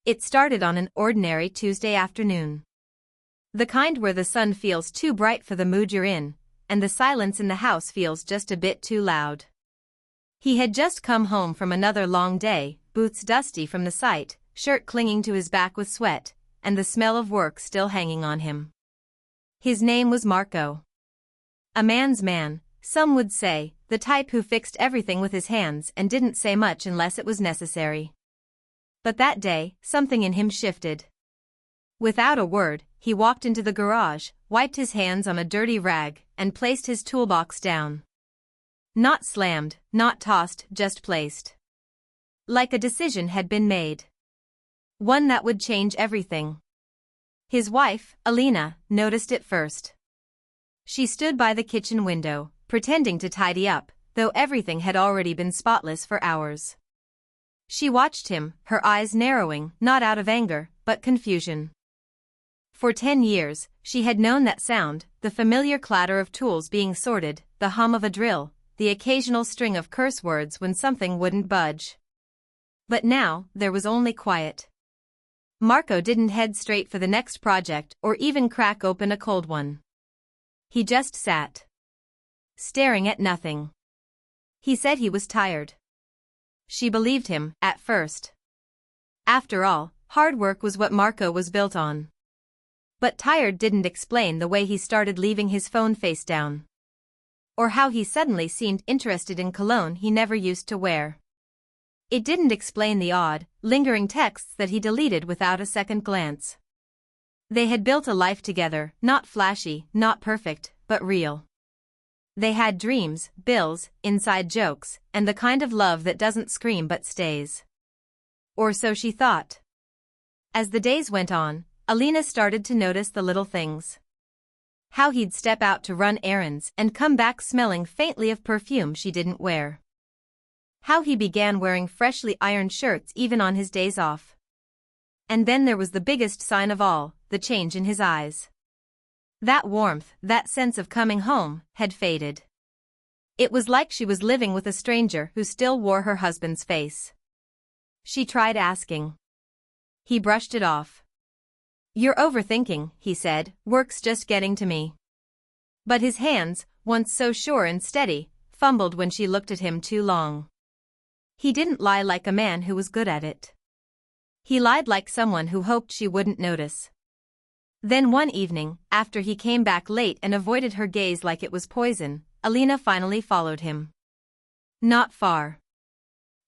It started on an ordinary Tuesday afternoon. The kind where the sun feels too bright for the mood you're in, and the silence in the house feels just a bit too loud. He had just come home from another long day, boots dusty from the sight, shirt clinging to his back with sweat, and the smell of work still hanging on him. His name was Marco. A man's man, some would say, the type who fixed everything with his hands and didn't say much unless it was necessary. But that day, something in him shifted. Without a word, he walked into the garage, wiped his hands on a dirty rag, and placed his toolbox down. Not slammed, not tossed, just placed. Like a decision had been made. One that would change everything. His wife, Alina, noticed it first. She stood by the kitchen window, pretending to tidy up, though everything had already been spotless for hours. She watched him, her eyes narrowing, not out of anger, but confusion. For 10 years, she had known that sound, the familiar clatter of tools being sorted, the hum of a drill, the occasional string of curse words when something wouldn't budge. But now, there was only quiet. Marco didn't head straight for the next project or even crack open a cold one. He just sat, staring at nothing. He said he was tired. She believed him, at first. After all, hard work was what Marco was built on. But tired didn't explain the way he started leaving his phone face down. Or how he suddenly seemed interested in cologne he never used to wear. It didn't explain the odd, lingering texts that he deleted without a second glance. They had built a life together, not flashy, not perfect, but real. They had dreams, bills, inside jokes, and the kind of love that doesn't scream but stays. Or so she thought. As the days went on, Alina started to notice the little things. How he'd step out to run errands and come back smelling faintly of perfume she didn't wear. How he began wearing freshly ironed shirts even on his days off. And then there was the biggest sign of all, the change in his eyes. That warmth, that sense of coming home, had faded. It was like she was living with a stranger who still wore her husband's face. She tried asking. He brushed it off. "You're overthinking," he said, "work's just getting to me." But his hands, once so sure and steady, fumbled when she looked at him too long. He didn't lie like a man who was good at it. He lied like someone who hoped she wouldn't notice. Then one evening, after he came back late and avoided her gaze like it was poison, Alina finally followed him. Not far.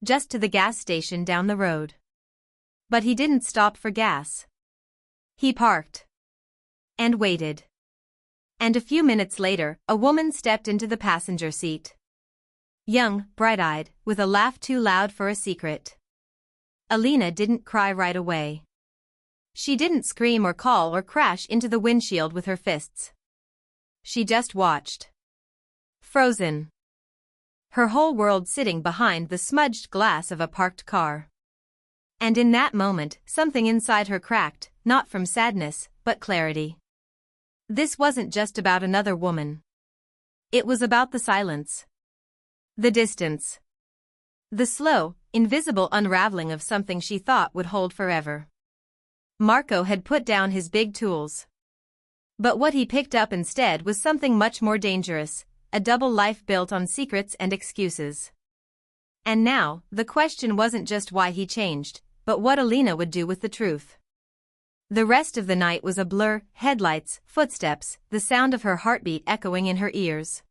Just to the gas station down the road. But he didn't stop for gas. He parked. And waited. And a few minutes later, a woman stepped into the passenger seat. Young, bright-eyed, with a laugh too loud for a secret. Alina didn't cry right away. She didn't scream or call or crash into the windshield with her fists. She just watched. Frozen. Her whole world sitting behind the smudged glass of a parked car. And in that moment, something inside her cracked, not from sadness, but clarity. This wasn't just about another woman. It was about the silence. The distance. The slow, invisible unraveling of something she thought would hold forever. Marco had put down his big tools. But what he picked up instead was something much more dangerous, a double life built on secrets and excuses. And now, the question wasn't just why he changed, but what Alina would do with the truth. The rest of the night was a blur, headlights, footsteps, the sound of her heartbeat echoing in her ears.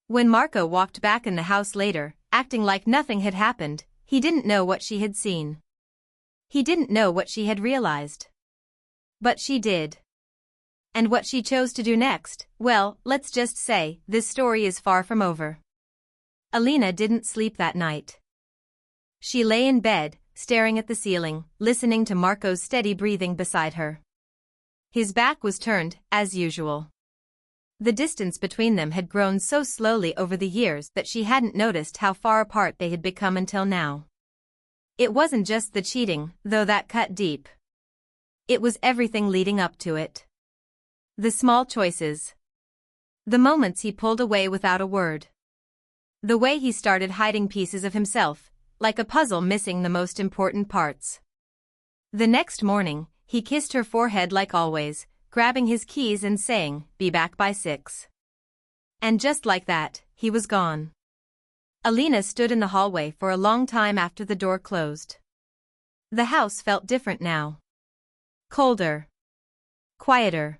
When Marco walked back in the house later, acting like nothing had happened, he didn't know what she had seen. He didn't know what she had realized. But she did. And what she chose to do next, well, let's just say, this story is far from over. Alina didn't sleep that night. She lay in bed, staring at the ceiling, listening to Marco's steady breathing beside her. His back was turned, as usual. The distance between them had grown so slowly over the years that she hadn't noticed how far apart they had become until now. It wasn't just the cheating, though that cut deep. It was everything leading up to it. The small choices. The moments he pulled away without a word. The way he started hiding pieces of himself, like a puzzle missing the most important parts. The next morning, he kissed her forehead like always, grabbing his keys and saying, "Be back by 6." And just like that, he was gone. Alina stood in the hallway for a long time after the door closed. The house felt different now. Colder. Quieter.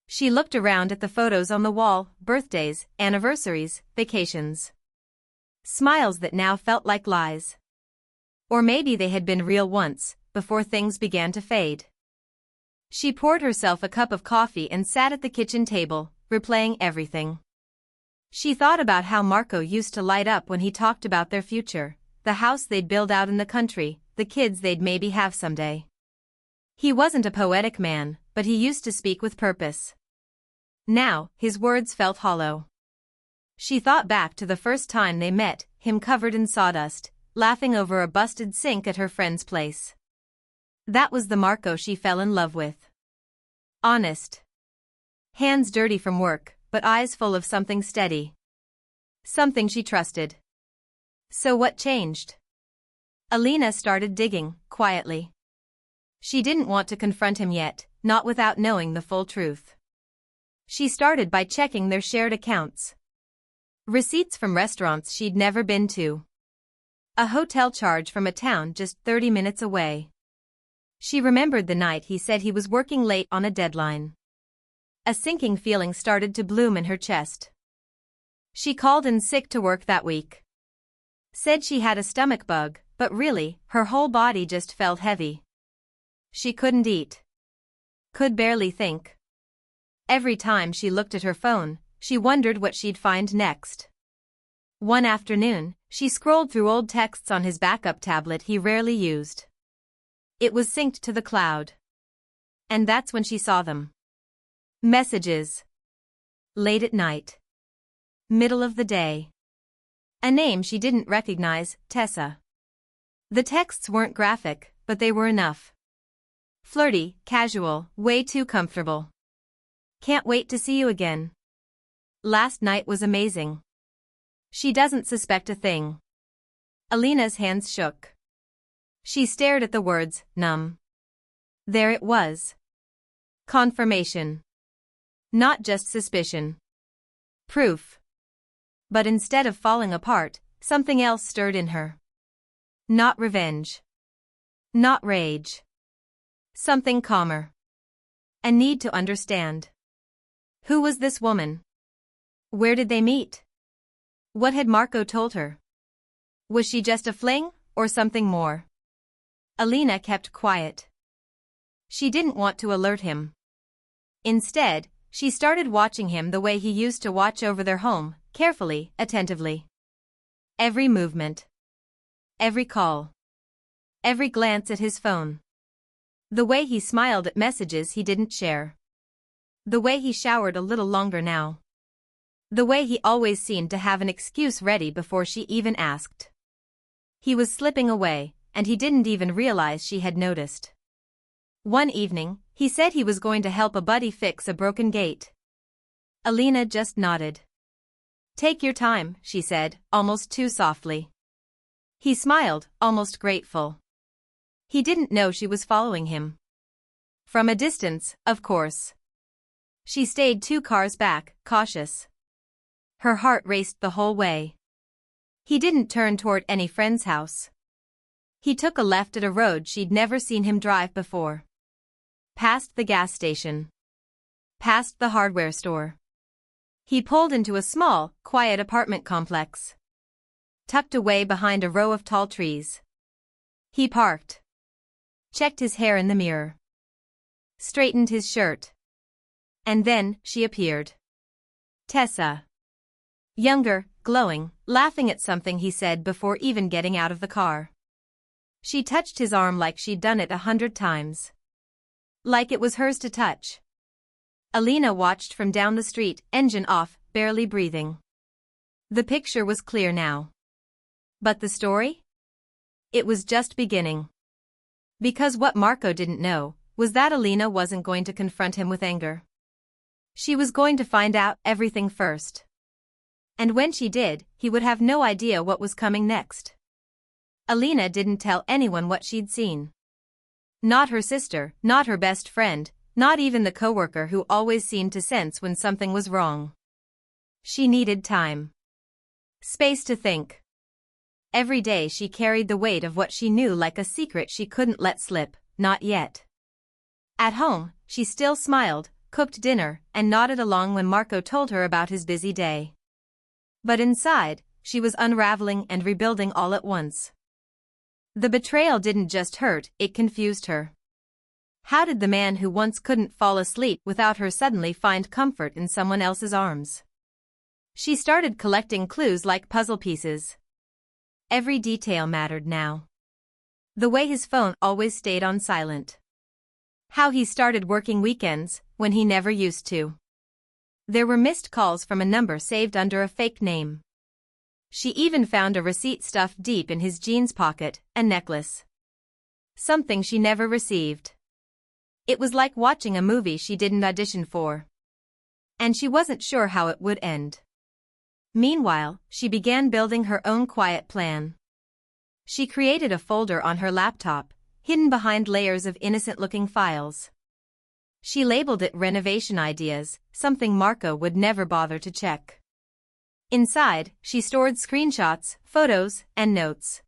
She looked around at the photos on the wall, birthdays, anniversaries, vacations. Smiles that now felt like lies. Or maybe they had been real once, before things began to fade. She poured herself a cup of coffee and sat at the kitchen table, replaying everything. She thought about how Marco used to light up when he talked about their future, the house they'd build out in the country, the kids they'd maybe have someday. He wasn't a poetic man, but he used to speak with purpose. Now, his words felt hollow. She thought back to the first time they met, him covered in sawdust, laughing over a busted sink at her friend's place. That was the Marco she fell in love with. Honest. Hands dirty from work, but eyes full of something steady. Something she trusted. So what changed? Alina started digging, quietly. She didn't want to confront him yet, not without knowing the full truth. She started by checking their shared accounts. Receipts from restaurants she'd never been to. A hotel charge from a town just 30 minutes away. She remembered the night he said he was working late on a deadline. A sinking feeling started to bloom in her chest. She called in sick to work that week. Said she had a stomach bug, but really, her whole body just felt heavy. She couldn't eat. Could barely think. Every time she looked at her phone, she wondered what she'd find next. One afternoon, she scrolled through old texts on his backup tablet he rarely used. It was synced to the cloud. And that's when she saw them. Messages. Late at night. Middle of the day. A name she didn't recognize, Tessa. The texts weren't graphic, but they were enough. Flirty, casual, way too comfortable. Can't wait to see you again. Last night was amazing. She doesn't suspect a thing. Alina's hands shook. She stared at the words, numb. There it was. Confirmation. Not just suspicion. Proof. But instead of falling apart, something else stirred in her. Not revenge. Not rage. Something calmer. A need to understand. Who was this woman? Where did they meet? What had Marco told her? Was she just a fling, or something more? Alina kept quiet. She didn't want to alert him. Instead, she started watching him the way he used to watch over their home, carefully, attentively. Every movement. Every call. Every glance at his phone. The way he smiled at messages he didn't share. The way he showered a little longer now. The way he always seemed to have an excuse ready before she even asked. He was slipping away, and he didn't even realize she had noticed. One evening, he said he was going to help a buddy fix a broken gate. Alina just nodded. Take your time, she said, almost too softly. He smiled, almost grateful. He didn't know she was following him. From a distance, of course. She stayed 2 cars back, cautious. Her heart raced the whole way. He didn't turn toward any friend's house. He took a left at a road she'd never seen him drive before. Past the gas station. Past the hardware store. He pulled into a small, quiet apartment complex. Tucked away behind a row of tall trees. He parked. Checked his hair in the mirror. Straightened his shirt. And then, she appeared. Tessa. Younger, glowing, laughing at something he said before even getting out of the car. She touched his arm like she'd done it 100 times. Like it was hers to touch. Alina watched from down the street, engine off, barely breathing. The picture was clear now. But the story? It was just beginning. Because what Marco didn't know was that Alina wasn't going to confront him with anger. She was going to find out everything first. And when she did, he would have no idea what was coming next. Alina didn't tell anyone what she'd seen. Not her sister, not her best friend, not even the coworker who always seemed to sense when something was wrong. She needed time. Space to think. Every day she carried the weight of what she knew like a secret she couldn't let slip, not yet. At home, she still smiled, cooked dinner, and nodded along when Marco told her about his busy day. But inside, she was unraveling and rebuilding all at once. The betrayal didn't just hurt, it confused her. How did the man who once couldn't fall asleep without her suddenly find comfort in someone else's arms? She started collecting clues like puzzle pieces. Every detail mattered now. The way his phone always stayed on silent. How he started working weekends, when he never used to. There were missed calls from a number saved under a fake name. She even found a receipt stuffed deep in his jeans pocket, a necklace. Something she never received. It was like watching a movie she didn't audition for. And she wasn't sure how it would end. Meanwhile, she began building her own quiet plan. She created a folder on her laptop, hidden behind layers of innocent-looking files. She labeled it renovation ideas, something Marco would never bother to check. Inside, she stored screenshots, photos, and notes.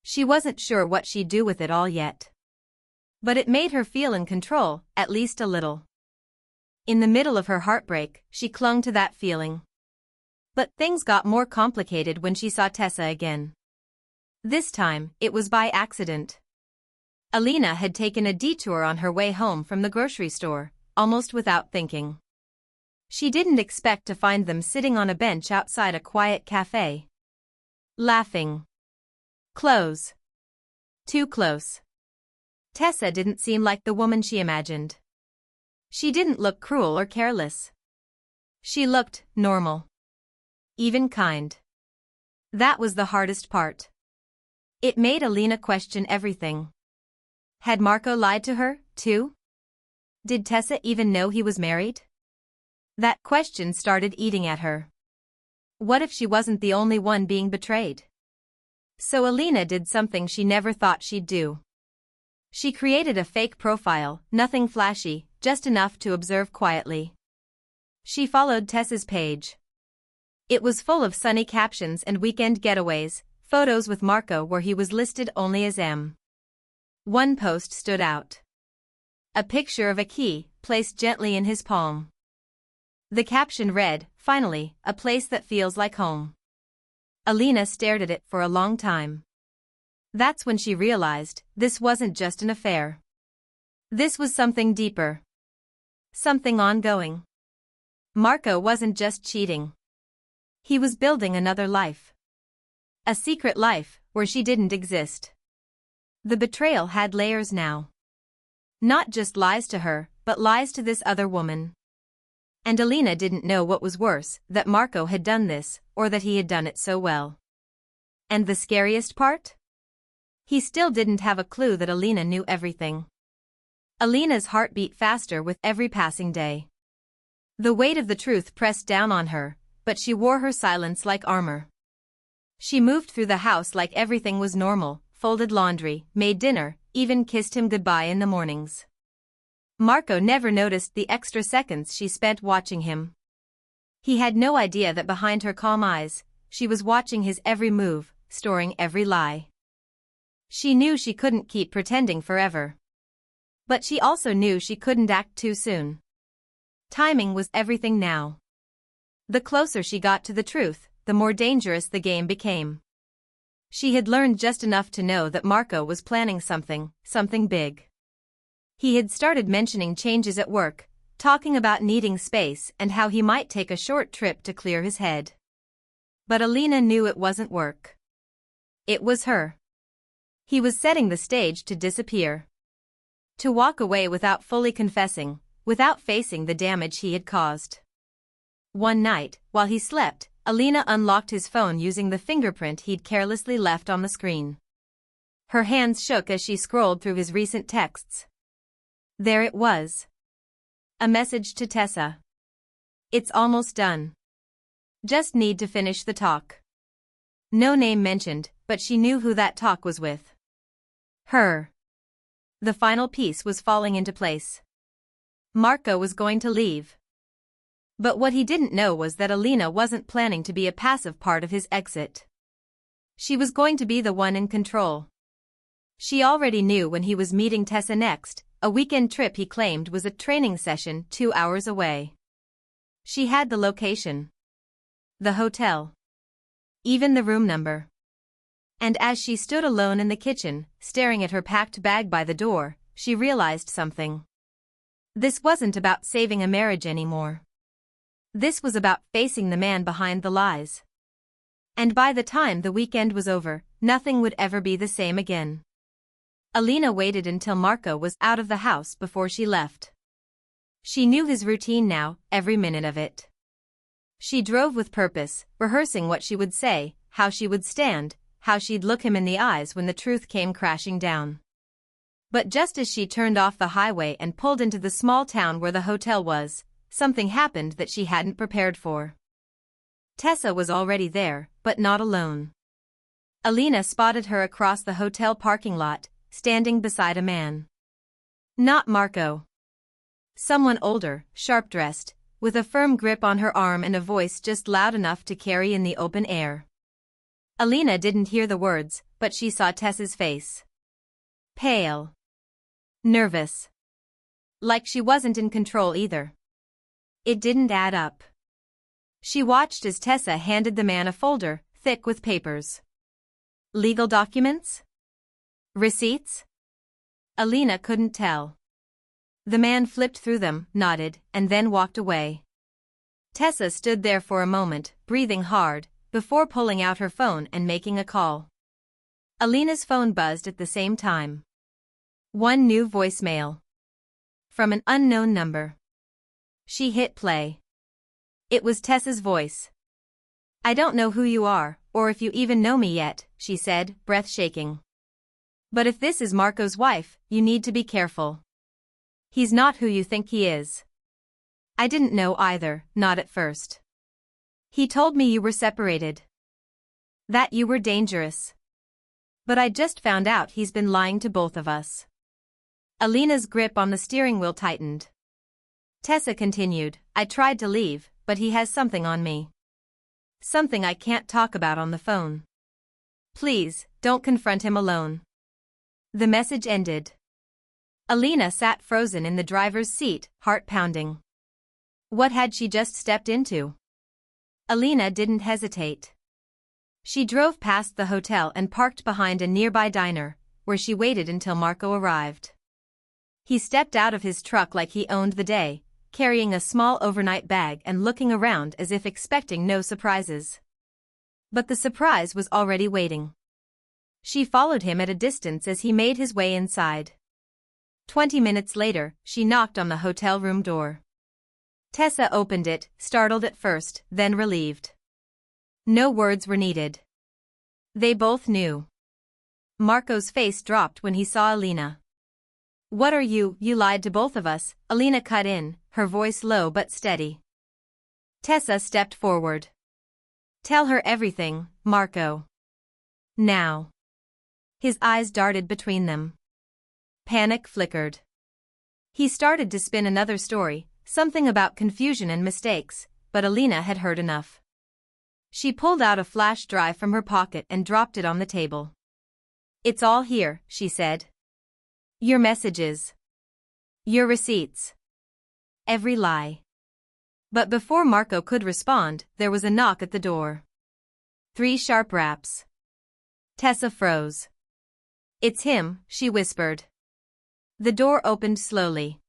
She wasn't sure what she'd do with it all yet. But it made her feel in control, at least a little. In the middle of her heartbreak, she clung to that feeling. But things got more complicated when she saw Tessa again. This time, it was by accident. Alina had taken a detour on her way home from the grocery store, almost without thinking. She didn't expect to find them sitting on a bench outside a quiet cafe. Laughing. Close. Too close. Tessa didn't seem like the woman she imagined. She didn't look cruel or careless. She looked normal. Even kind. That was the hardest part. It made Alina question everything. Had Marco lied to her, too? Did Tessa even know he was married? That question started eating at her. What if she wasn't the only one being betrayed? So Alina did something she never thought she'd do. She created a fake profile, nothing flashy, just enough to observe quietly. She followed Tessa's page. It was full of sunny captions and weekend getaways, photos with Marco where he was listed only as M. One post stood out. A picture of a key, placed gently in his palm. The caption read, "Finally, a place that feels like home." Alina stared at it for a long time. That's when she realized, this wasn't just an affair. This was something deeper. Something ongoing. Marco wasn't just cheating. He was building another life. A secret life, where she didn't exist. The betrayal had layers now. Not just lies to her, but lies to this other woman. And Alina didn't know what was worse, that Marco had done this, or that he had done it so well. And the scariest part? He still didn't have a clue that Alina knew everything. Alina's heart beat faster with every passing day. The weight of the truth pressed down on her, but she wore her silence like armor. She moved through the house like everything was normal, folded laundry, made dinner, even kissed him goodbye in the mornings. Marco never noticed the extra seconds she spent watching him. He had no idea that behind her calm eyes, she was watching his every move, storing every lie. She knew she couldn't keep pretending forever. But she also knew she couldn't act too soon. Timing was everything now. The closer she got to the truth, the more dangerous the game became. She had learned just enough to know that Marco was planning something big. He had started mentioning changes at work, talking about needing space and how he might take a short trip to clear his head. But Alina knew it wasn't work. It was her. He was setting the stage to disappear. To walk away without fully confessing, without facing the damage he had caused. One night, while he slept, Alina unlocked his phone using the fingerprint he'd carelessly left on the screen. Her hands shook as she scrolled through his recent texts. There it was. A message to Tessa. It's almost done. Just need to finish the talk. No name mentioned, but she knew who that talk was with. Her. The final piece was falling into place. Marco was going to leave. But what he didn't know was that Alina wasn't planning to be a passive part of his exit. She was going to be the one in control. She already knew when he was meeting Tessa next, a weekend trip he claimed was a training session 2 hours away. She had the location, the hotel, even the room number. And as she stood alone in the kitchen, staring at her packed bag by the door, she realized something. This wasn't about saving a marriage anymore. This was about facing the man behind the lies. And by the time the weekend was over, nothing would ever be the same again. Alina waited until Marco was out of the house before she left. She knew his routine now, every minute of it. She drove with purpose, rehearsing what she would say, how she would stand, how she'd look him in the eyes when the truth came crashing down. But just as she turned off the highway and pulled into the small town where the hotel was, something happened that she hadn't prepared for. Tessa was already there, but not alone. Alina spotted her across the hotel parking lot, standing beside a man. Not Marco. Someone older, sharp-dressed, with a firm grip on her arm and a voice just loud enough to carry in the open air. Alina didn't hear the words, but she saw Tessa's face. Pale. Nervous. Like she wasn't in control either. It didn't add up. She watched as Tessa handed the man a folder, thick with papers. Legal documents? Receipts? Alina couldn't tell. The man flipped through them, nodded, and then walked away. Tessa stood there for a moment, breathing hard, before pulling out her phone and making a call. Alina's phone buzzed at the same time. One new voicemail. From an unknown number. She hit play. It was Tessa's voice. I don't know who you are, or if you even know me yet, she said, breath shaking. But if this is Marco's wife, you need to be careful. He's not who you think he is. I didn't know either, not at first. He told me you were separated. That you were dangerous. But I just found out he's been lying to both of us. Alina's grip on the steering wheel tightened. Tessa continued, I tried to leave, but he has something on me. Something I can't talk about on the phone. Please, don't confront him alone. The message ended. Alina sat frozen in the driver's seat, heart pounding. What had she just stepped into? Alina didn't hesitate. She drove past the hotel and parked behind a nearby diner, where she waited until Marco arrived. He stepped out of his truck like he owned the day, carrying a small overnight bag and looking around as if expecting no surprises. But the surprise was already waiting. She followed him at a distance as he made his way inside. 20 minutes later, she knocked on the hotel room door. Tessa opened it, startled at first, then relieved. No words were needed. They both knew. Marco's face dropped when he saw Alina. What are you lied to both of us, Alina cut in, her voice low but steady. Tessa stepped forward. Tell her everything, Marco. Now. His eyes darted between them. Panic flickered. He started to spin another story, something about confusion and mistakes, but Alina had heard enough. She pulled out a flash drive from her pocket and dropped it on the table. It's all here, she said. Your messages. Your receipts. Every lie. But before Marco could respond, there was a knock at the door. 3 sharp raps. Tessa froze. It's him, she whispered. The door opened slowly.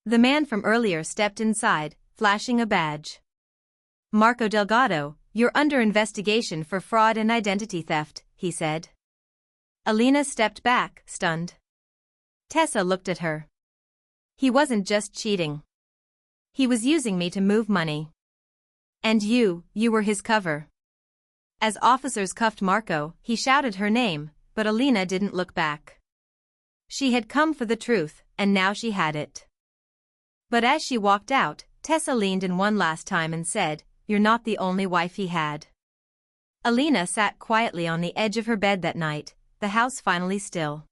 The man from earlier stepped inside, flashing a badge. Marco Delgado, you're under investigation for fraud and identity theft, he said. Alina stepped back, stunned. Tessa looked at her. He wasn't just cheating. He was using me to move money. And you were his cover. As officers cuffed Marco, he shouted her name, but Alina didn't look back. She had come for the truth, and now she had it. But as she walked out, Tessa leaned in one last time and said, You're not the only wife he had. Alina sat quietly on the edge of her bed that night, the house finally still.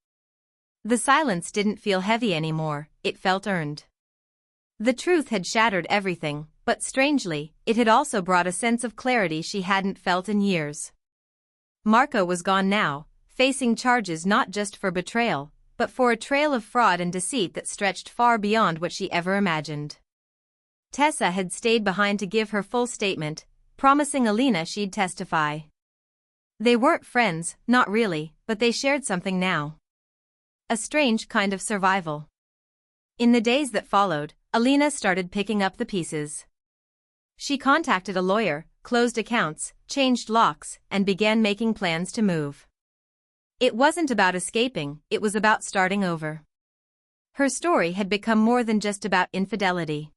The silence didn't feel heavy anymore, it felt earned. The truth had shattered everything, but strangely, it had also brought a sense of clarity she hadn't felt in years. Marco was gone now, facing charges not just for betrayal, but for a trail of fraud and deceit that stretched far beyond what she ever imagined. Tessa had stayed behind to give her full statement, promising Alina she'd testify. They weren't friends, not really, but they shared something now. A strange kind of survival. In the days that followed, Alina started picking up the pieces. She contacted a lawyer, closed accounts, changed locks, and began making plans to move. It wasn't about escaping, it was about starting over. Her story had become more than just about infidelity.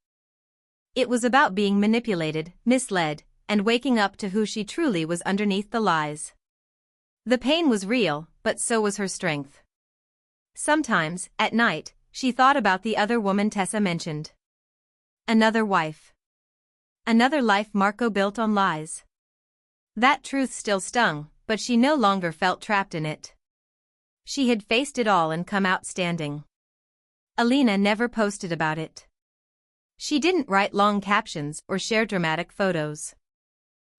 It was about being manipulated, misled, and waking up to who she truly was underneath the lies. The pain was real, but so was her strength. Sometimes, at night, she thought about the other woman Tessa mentioned. Another wife. Another life Marco built on lies. That truth still stung, but she no longer felt trapped in it. She had faced it all and come out standing. Alina never posted about it. She didn't write long captions or share dramatic photos.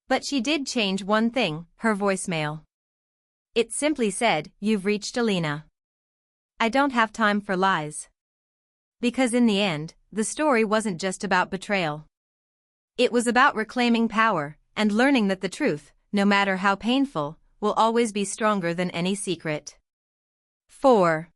But she did change one thing, her voicemail. It simply said, "You've reached Alina. I don't have time for lies." Because in the end, the story wasn't just about betrayal. It was about reclaiming power, and learning that the truth, no matter how painful, will always be stronger than any secret. 4.